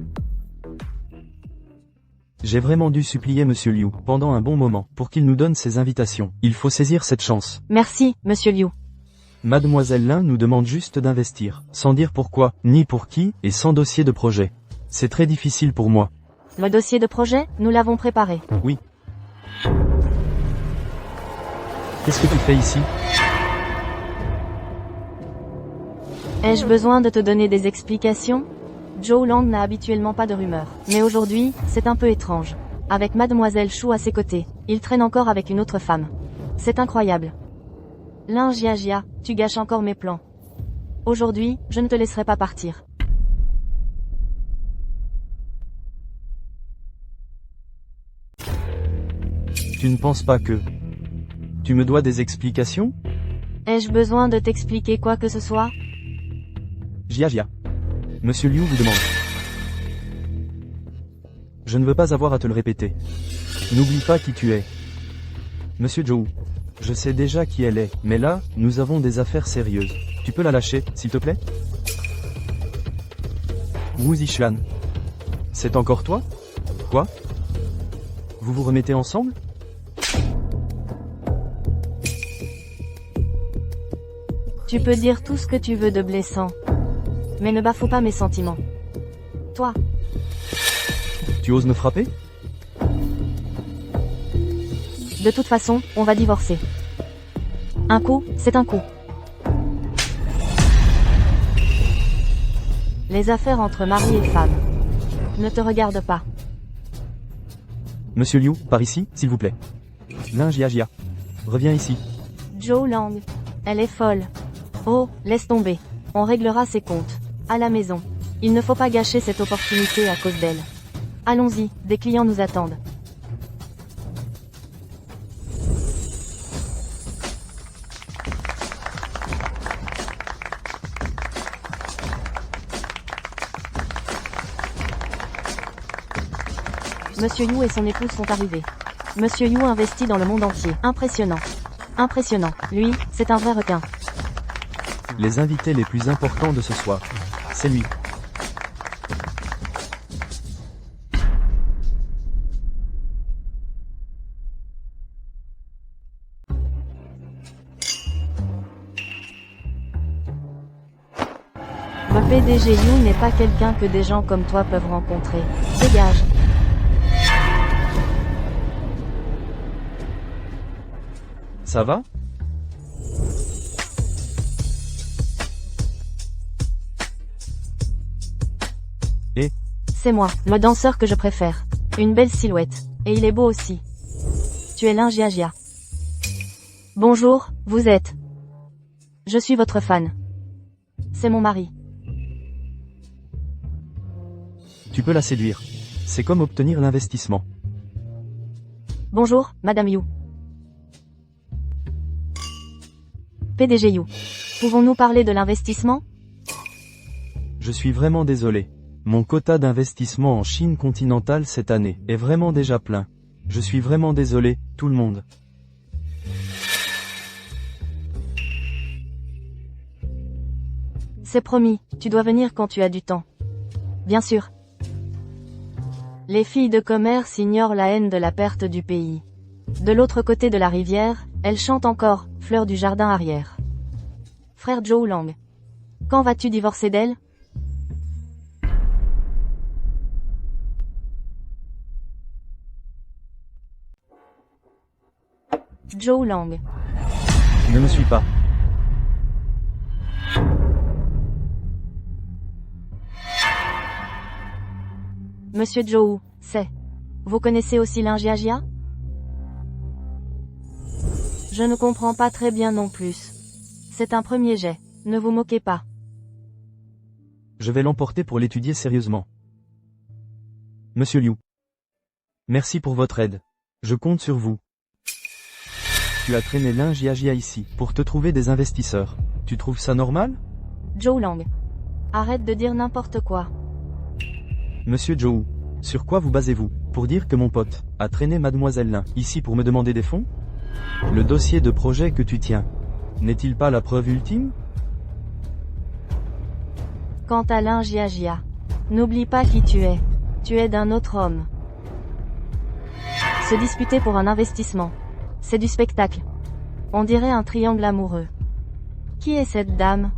J'ai vraiment dû supplier Monsieur Liu, pendant un bon moment, pour qu'il nous donne ses invitations. Il faut saisir cette chance. Merci, Monsieur Liu. Mademoiselle Lin nous demande juste d'investir, sans dire pourquoi, ni pour qui, et sans dossier de projet. C'est très difficile pour moi. Le dossier de projet, nous l'avons préparé. Oui. Qu'est-ce que tu fais ici? Ai-je besoin de te donner des explications? Zhou Lang n'a habituellement pas de rumeurs. Mais aujourd'hui, c'est un peu étrange. Avec Mademoiselle Shu à ses côtés, il traîne encore avec une autre femme. C'est incroyable. Lin Jiajia, tu gâches encore mes plans. Aujourd'hui, je ne te laisserai pas partir. Tu ne penses pas que... Tu me dois des explications? Ai-je besoin de t'expliquer quoi que ce soit? Jia. Monsieur Liu vous demande. Je ne veux pas avoir à te le répéter. N'oublie pas qui tu es. Monsieur Zhou. Je sais déjà qui elle est, mais là, nous avons des affaires sérieuses. Tu peux la lâcher, s'il te plaît? Wu Zixuan. C'est encore toi? Quoi? Vous vous remettez ensemble? Tu peux dire tout ce que tu veux de blessant. Mais ne bafoue pas mes sentiments. Toi. Tu oses me frapper? De toute façon, on va divorcer. Un coup, c'est un coup. Les affaires entre mari et femme ne te regardent pas. Monsieur Liu, par ici, s'il vous plaît. Lin Jiajia. Reviens ici. Zhou Lang. Elle est folle. Oh, laisse tomber. On réglera ses comptes. À la maison. Il ne faut pas gâcher cette opportunité à cause d'elle. Allons-y, des clients nous attendent. Monsieur Yu et son épouse sont arrivés. Monsieur Yu investit dans le monde entier. Impressionnant. Impressionnant. Lui, c'est un vrai requin. Les invités les plus importants de ce soir. C'est lui. Le PDG Yu n'est pas quelqu'un que des gens comme toi peuvent rencontrer. Dégage. Ça va? C'est moi, le danseur que je préfère. Une belle silhouette. Et il est beau aussi. Tu es Lin Jiajia. Bonjour, vous êtes. Je suis votre fan. C'est mon mari. Tu peux la séduire. C'est comme obtenir l'investissement. Bonjour, Madame Yu. PDG Yu. Pouvons-nous parler de l'investissement? Je suis vraiment désolé. Mon quota d'investissement en Chine continentale cette année est vraiment déjà plein. Je suis vraiment désolé, tout le monde. C'est promis, tu dois venir quand tu as du temps. Bien sûr. Les filles de commerce ignorent la haine de la perte du pays. De l'autre côté de la rivière, elles chantent encore, fleurs du jardin arrière. Frère Zhou Lang. Quand vas-tu divorcer d'elle? Zhou Lang. Ne me suis pas. Monsieur Zhou, c'est. Vous connaissez aussi Lin Jiajia? Je ne comprends pas très bien non plus. C'est un premier jet. Ne vous moquez pas. Je vais l'emporter pour l'étudier sérieusement. Monsieur Liu. Merci pour votre aide. Je compte sur vous. Tu as traîné Lin Jiajia ici, pour te trouver des investisseurs. Tu trouves ça normal? Zhou Lang. Arrête de dire n'importe quoi. Monsieur Zhou, sur quoi vous basez-vous, pour dire que mon pote a traîné Mademoiselle Lin, ici pour me demander des fonds? Le dossier de projet que tu tiens, n'est-il pas la preuve ultime? Quant à Lin Jiajia, n'oublie pas qui tu es. Tu es d'un autre homme. Se disputer pour un investissement. C'est du spectacle. On dirait un triangle amoureux. Qui est cette dame?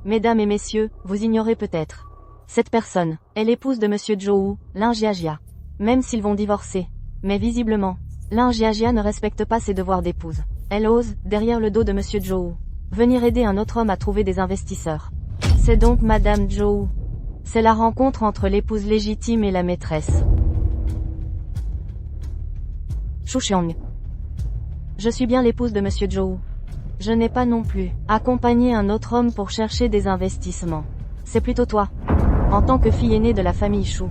Mesdames et messieurs, vous ignorez peut-être. Cette personne est l'épouse de Monsieur Zhou, Lin Jiajia. Même s'ils vont divorcer. Mais visiblement, Lin Jiajia ne respecte pas ses devoirs d'épouse. Elle ose, derrière le dos de Monsieur Zhou, venir aider un autre homme à trouver des investisseurs. C'est donc Madame Zhou. C'est la rencontre entre l'épouse légitime et la maîtresse. Shu Xiang. Je suis bien l'épouse de Monsieur Zhou. Je n'ai pas non plus accompagné un autre homme pour chercher des investissements. C'est plutôt toi, en tant que fille aînée de la famille Shu,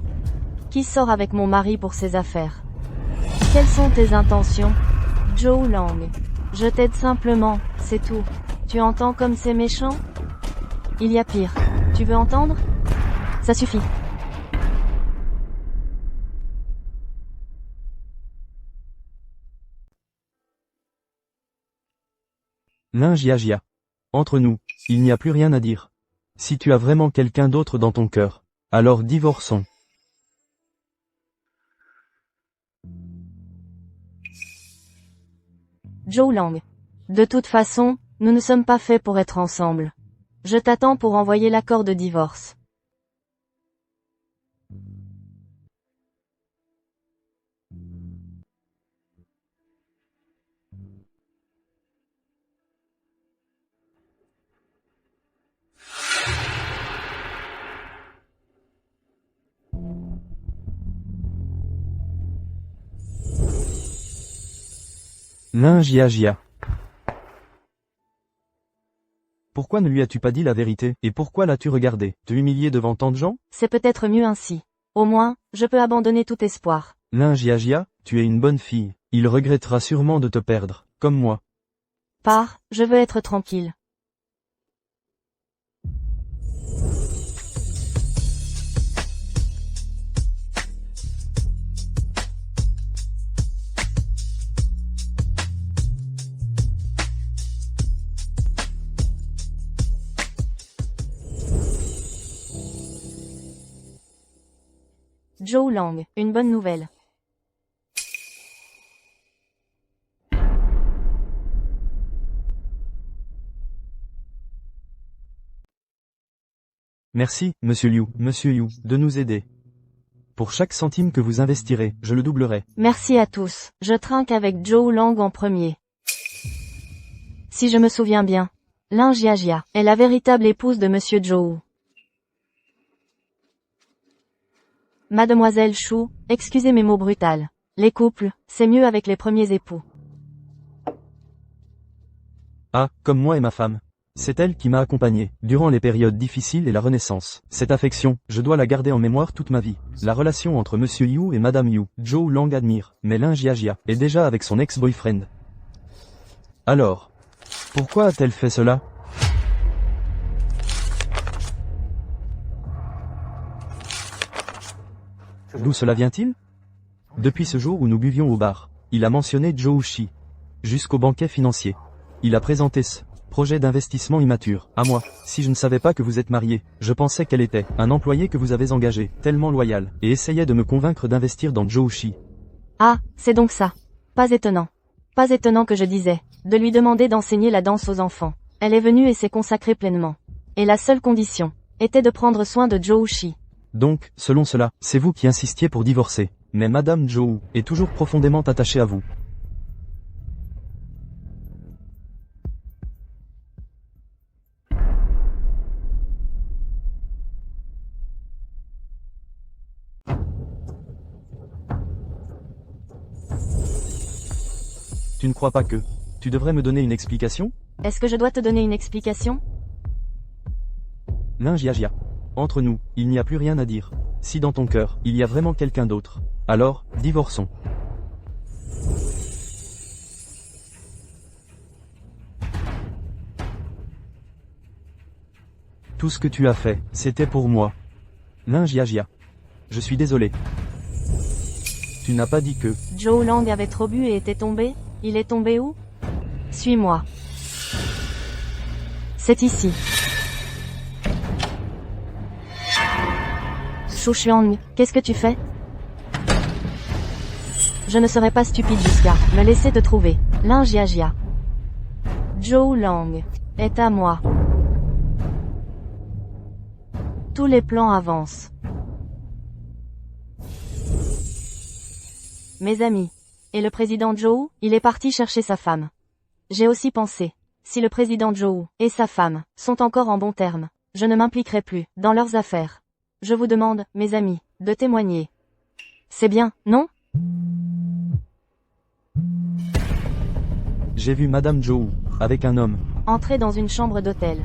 qui sort avec mon mari pour ses affaires. Quelles sont tes intentions, Zhou Lang? Je t'aide simplement, c'est tout. Tu entends comme c'est méchant? Il y a pire. Tu veux entendre? Ça suffit. Lin Jiajia. Entre nous, il n'y a plus rien à dire. Si tu as vraiment quelqu'un d'autre dans ton cœur, alors divorçons. Zhou Lang. De toute façon, nous ne sommes pas faits pour être ensemble. Je t'attends pour envoyer l'accord de divorce. Lin Jiajia. Pourquoi ne lui as-tu pas dit la vérité, et pourquoi l'as-tu regardé, te humilier devant tant de gens? C'est peut-être mieux ainsi. Au moins, je peux abandonner tout espoir. Lin Jiajia, tu es une bonne fille, il regrettera sûrement de te perdre, comme moi. Pars, je veux être tranquille. Zhou Lang, une bonne nouvelle. Merci, Monsieur Liu, de nous aider. Pour chaque centime que vous investirez, je le doublerai. Merci à tous. Je trinque avec Zhou Lang en premier. Si je me souviens bien, Lin Jiajia est la véritable épouse de Monsieur Zhou. Mademoiselle Shu, excusez mes mots brutals. Les couples, c'est mieux avec les premiers époux. Ah, comme moi et ma femme. C'est elle qui m'a accompagné, durant les périodes difficiles et la Renaissance. Cette affection, je dois la garder en mémoire toute ma vie. La relation entre Monsieur Liu et Madame Liu, Zhou Lang admire, mais Lin Jiajia est déjà avec son ex-boyfriend. Alors, pourquoi a-t-elle fait cela? D'où cela vient-il? Depuis ce jour où nous buvions au bar, il a mentionné Zhou Shi. Jusqu'au banquet financier. Il a présenté ce projet d'investissement immature à moi. Si je ne savais pas que vous êtes marié, je pensais qu'elle était un employé que vous avez engagé, tellement loyal, et essayait de me convaincre d'investir dans Zhou Shi. Ah, c'est donc ça. Pas étonnant. Pas étonnant que je disais, de lui demander d'enseigner la danse aux enfants. Elle est venue et s'est consacrée pleinement. Et la seule condition était de prendre soin de Zhou Shi. Donc, selon cela, c'est vous qui insistiez pour divorcer. Mais Madame Zhou est toujours profondément attachée à vous. Tu ne crois pas que tu devrais me donner une explication? Est-ce que je dois te donner une explication? Lin Jiajia. Entre nous, il n'y a plus rien à dire. Si dans ton cœur, il y a vraiment quelqu'un d'autre, alors, divorçons. Tout ce que tu as fait, c'était pour moi. Lin Jiajia. Je suis désolé. Tu n'as pas dit que... Zhou Lang avait trop bu et était tombé? Il est tombé où? Suis-moi. C'est ici. Shu Xiang, qu'est-ce que tu fais? Je ne serai pas stupide jusqu'à me laisser te trouver. Lin Jiajia. Zhou Lang est à moi. Tous les plans avancent. Mes amis. Et le président Zhou, il est parti chercher sa femme. J'ai aussi pensé. Si le président Zhou et sa femme sont encore en bons termes, je ne m'impliquerai plus dans leurs affaires. Je vous demande, mes amis, de témoigner. C'est bien, non? J'ai vu Madame Zhou, avec un homme. Entrez dans une chambre d'hôtel.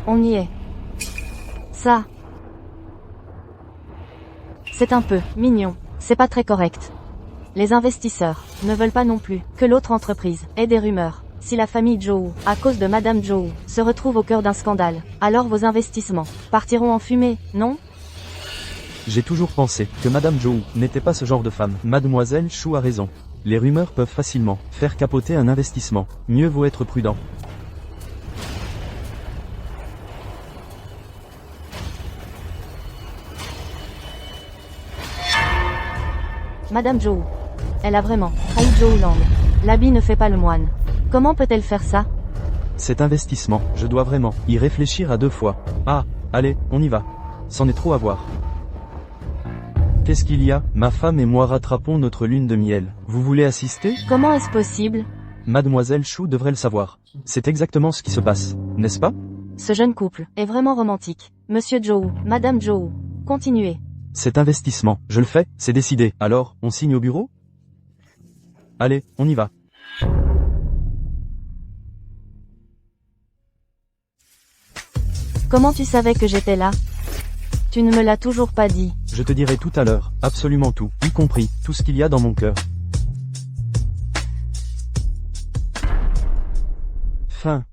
On y est. Ça. C'est un peu mignon. C'est pas très correct. Les investisseurs ne veulent pas non plus que l'autre entreprise ait des rumeurs. Si la famille Zhou, à cause de Madame Zhou, se retrouve au cœur d'un scandale, alors vos investissements partiront en fumée, non? J'ai toujours pensé que Madame Zhou n'était pas ce genre de femme. Mademoiselle Chou a raison. Les rumeurs peuvent facilement faire capoter un investissement. Mieux vaut être prudent. Madame Zhou. Elle a vraiment trahi Zhou Lang. L'habit ne fait pas le moine. Comment peut-elle faire ça? Cet investissement, je dois vraiment y réfléchir à 2 fois. Ah, allez, on y va. C'en est trop à voir. Qu'est-ce qu'il y a? Ma femme et moi rattrapons notre lune de miel. Vous voulez assister? Comment est-ce possible? Mademoiselle Chou devrait le savoir. C'est exactement ce qui se passe, n'est-ce pas? Ce jeune couple est vraiment romantique. Monsieur Zhou, Madame Zhou. Continuez. Cet investissement, je le fais, c'est décidé. Alors, on signe au bureau? Allez, on y va. Comment tu savais que j'étais là? Tu ne me l'as toujours pas dit. Je te dirai tout à l'heure, absolument tout, y compris tout ce qu'il y a dans mon cœur. Fin.